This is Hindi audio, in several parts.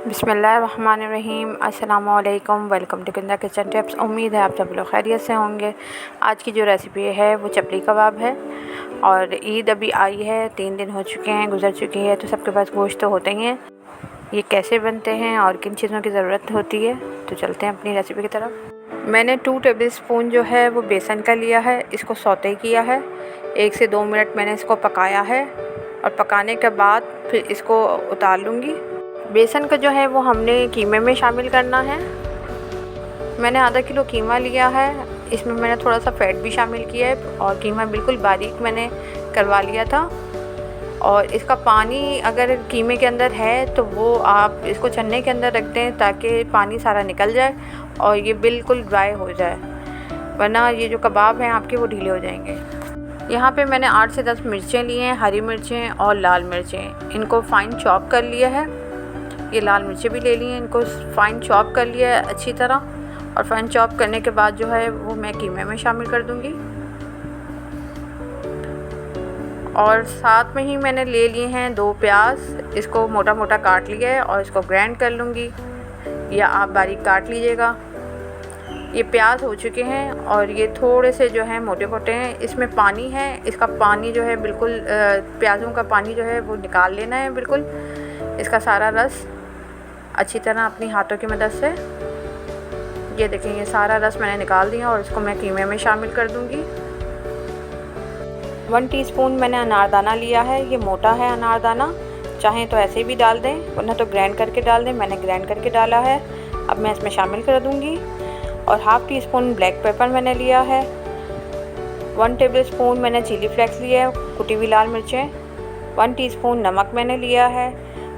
बिस्मिल्लाहिर्रहमानिर्रहीम। अस्सलाम वालेकुम। वेलकम टू किंदा किचन टिप्स। उम्मीद है आप सब लोग खैरियत से होंगे। आज की जो रेसिपी है वो चपली कबाब है और ईद अभी आई है, 3 दिन हो चुके हैं, गुजर चुकी है, तो सबके पास गोश्त तो होते ही हैं। ये कैसे बनते हैं और किन चीज़ों की ज़रूरत होती है, तो चलते हैं अपनी रेसिपी की तरफ। मैंने 2 टेबल स्पून जो है वो बेसन का लिया है, इसको सौते किया है। 1 से 2 मिनट मैंने इसको पकाया है और पकाने के बाद फिर इसको उतार लूँगी। बेसन का जो है वो हमने कीमे में शामिल करना है। मैंने आधा किलो कीमा लिया है, इसमें मैंने थोड़ा सा फ़ैट भी शामिल किया है और कीमा बिल्कुल बारीक मैंने करवा लिया था। और इसका पानी अगर कीमे के अंदर है तो वो आप इसको छन्ने के अंदर रख दें ताकि पानी सारा निकल जाए और ये बिल्कुल ड्राई हो जाए, वरना ये जो कबाब हैं आपके वो ढीले हो जाएंगे। यहाँ पे मैंने 8 से 10 मिर्चें ली हैं, हरी मिर्चें और लाल मिर्चें, इनको फ़ाइन चॉप कर लिया है। ये लाल मिर्चें भी ले ली हैं, इनको फ़ाइन चॉप कर लिया है अच्छी तरह। और फ़ाइन चॉप करने के बाद जो है वो मैं कीमे में शामिल कर दूँगी। और साथ में ही मैंने ले लिए हैं 2 प्याज, इसको मोटा मोटा काट लिया है और इसको ग्राइंड कर लूँगी, या आप बारीक काट लीजिएगा। ये प्याज हो चुके हैं और ये थोड़े से जो है मोटे मोटे हैं। इसमें पानी है, इसका पानी जो है बिल्कुल प्याज़ों का पानी जो है वो निकाल लेना है बिल्कुल, इसका सारा रस अच्छी तरह अपनी हाथों की मदद से। ये देखें, ये सारा रस मैंने निकाल दिया और इसको मैं कीमे में शामिल कर दूंगी। 1 टीस्पून मैंने अनारदाना लिया है, ये मोटा है अनारदाना, चाहें तो ऐसे भी डाल दें वरना तो ग्राइंड करके डाल दें। मैंने ग्राइंड करके डाला है, अब मैं इसमें शामिल कर दूंगी। और half tea spoon black pepper मैंने लिया है। 1 टेबल स्पून मैंने चिली फ्लेक्स लिया है, कुटी हुई लाल मिर्चें। 1 टीस्पून नमक मैंने लिया है।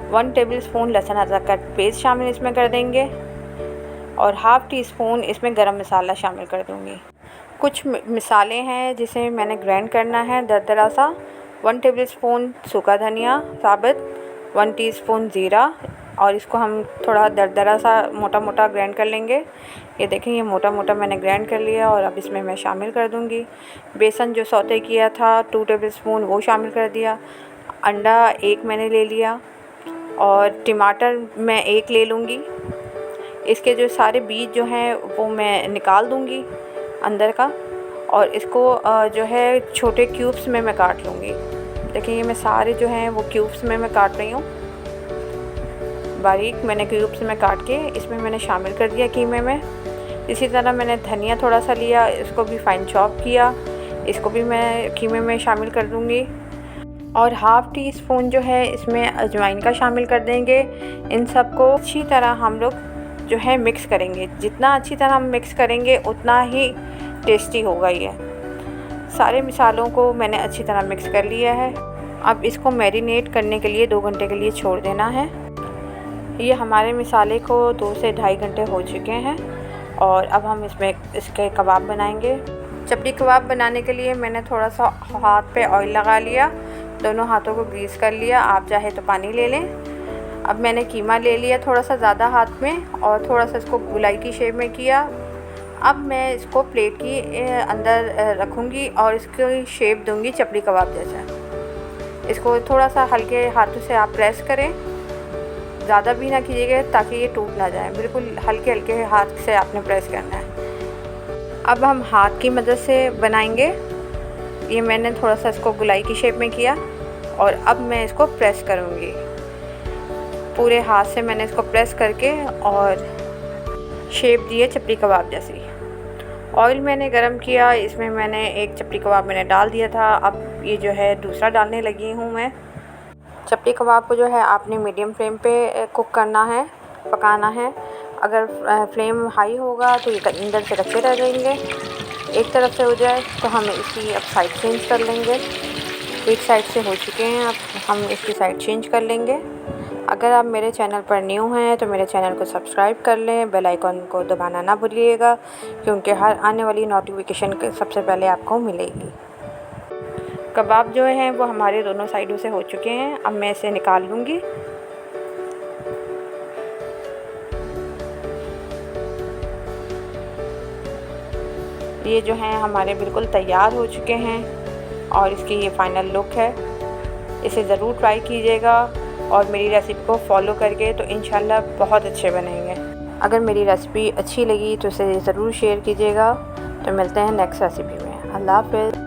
1 टेबल स्पून लहसुन अदरक का पेस्ट शामिल इसमें कर देंगे और हाफ़ टी स्पून इसमें गरम मसाला शामिल कर दूंगी। कुछ मिसाले हैं जिसे मैंने ग्राइंड करना है दरदरा सा। 1 टेबल स्पून सूखा धनिया साबुत, 1 टीस्पून ज़ीरा, और इसको हम थोड़ा दरदरा सा मोटा मोटा ग्राइंड कर लेंगे। ये देखें, ये मोटा मोटा मैंने ग्राइंड कर लिया और अब इसमें मैं शामिल कर दूंगी। बेसन जो सौते किया था 2 टेबल स्पून वो शामिल कर दिया। अंडा 1 मैंने ले लिया और टमाटर मैं 1 ले लूँगी। इसके जो सारे बीज जो हैं वो मैं निकाल दूँगी अंदर का, और इसको जो है छोटे क्यूब्स में मैं काट लूँगी। देखिए, ये मैं सारे जो हैं वो क्यूब्स में मैं काट रही हूँ, बारीक मैंने क्यूब्स में काट के इसमें मैंने शामिल कर दिया कीमे में। इसी तरह मैंने धनिया थोड़ा सा लिया, इसको भी फ़ाइन चॉप किया, इसको भी मैं कीमे में शामिल कर दूँगी। और हाफ़ टी स्पून जो है इसमें अजवाइन का शामिल कर देंगे। इन सब को अच्छी तरह हम लोग जो है मिक्स करेंगे। जितना अच्छी तरह हम मिक्स करेंगे उतना ही टेस्टी होगा ये। सारे मसालों को मैंने अच्छी तरह मिक्स कर लिया है। अब इसको मैरिनेट करने के लिए 2 घंटे के लिए छोड़ देना है। ये हमारे मसाले को 2 से 2.5 घंटे हो चुके हैं और अब हम इसमें इसके कबाब बनाएंगे। चपली कबाब बनाने के लिए मैंने थोड़ा सा हाथ पे ऑयल लगा लिया, दोनों हाथों को ग्रीस कर लिया। आप चाहे तो पानी ले लें। अब मैंने कीमा ले लिया थोड़ा सा ज़्यादा हाथ में और थोड़ा सा इसको गोलाई की शेप में किया। अब मैं इसको प्लेट की अंदर रखूँगी और इसकी शेप दूँगी चपली कबाब जैसा। इसको थोड़ा सा हल्के हाथों से आप प्रेस करें, ज़्यादा भी ना कीजिएगा ताकि ये टूट ना जाए, बिल्कुल हल्के हल्के हाथ से आपने प्रेस करना है। अब हम हाथ की मदद से बनाएंगे। ये मैंने थोड़ा सा इसको गोलाई की शेप में किया और अब मैं इसको प्रेस करूँगी। पूरे हाथ से मैंने इसको प्रेस करके और शेप दी है चपली कबाब जैसी। ऑयल मैंने गरम किया, इसमें मैंने 1 चपली कबाब मैंने डाल दिया था। अब ये जो है दूसरा डालने लगी हूँ मैं। चपली कबाब को जो है आपने मीडियम फ्लेम पे कुक करना है, पकाना है। अगर फ्लेम हाई होगा तो ये अंदर से कच्चे रह जाएंगे। एक तरफ से हो जाए तो हम इसकी अब साइड चेंज कर लेंगे। एक साइड से हो चुके हैं, अब हम इसकी साइड चेंज कर लेंगे। अगर आप मेरे चैनल पर न्यू हैं तो मेरे चैनल को सब्सक्राइब कर लें, बेल आइकन को दबाना ना भूलिएगा क्योंकि हर आने वाली नोटिफिकेशन सबसे पहले आपको मिलेगी। कबाब जो हैं वो हमारे दोनों साइडों से हो चुके हैं। अब मैं इसे निकाल लूँगी। ये जो हैं हमारे बिल्कुल तैयार हो चुके हैं और इसकी ये फ़ाइनल लुक है। इसे ज़रूर ट्राई कीजिएगा। और मेरी रेसिपी को फॉलो करके तो इंशाल्लाह बहुत अच्छे बनेंगे। अगर मेरी रेसिपी अच्छी लगी तो इसे ज़रूर शेयर कीजिएगा। तो मिलते हैं नेक्स्ट रेसिपी में। अल्लाह हाफ़िज़।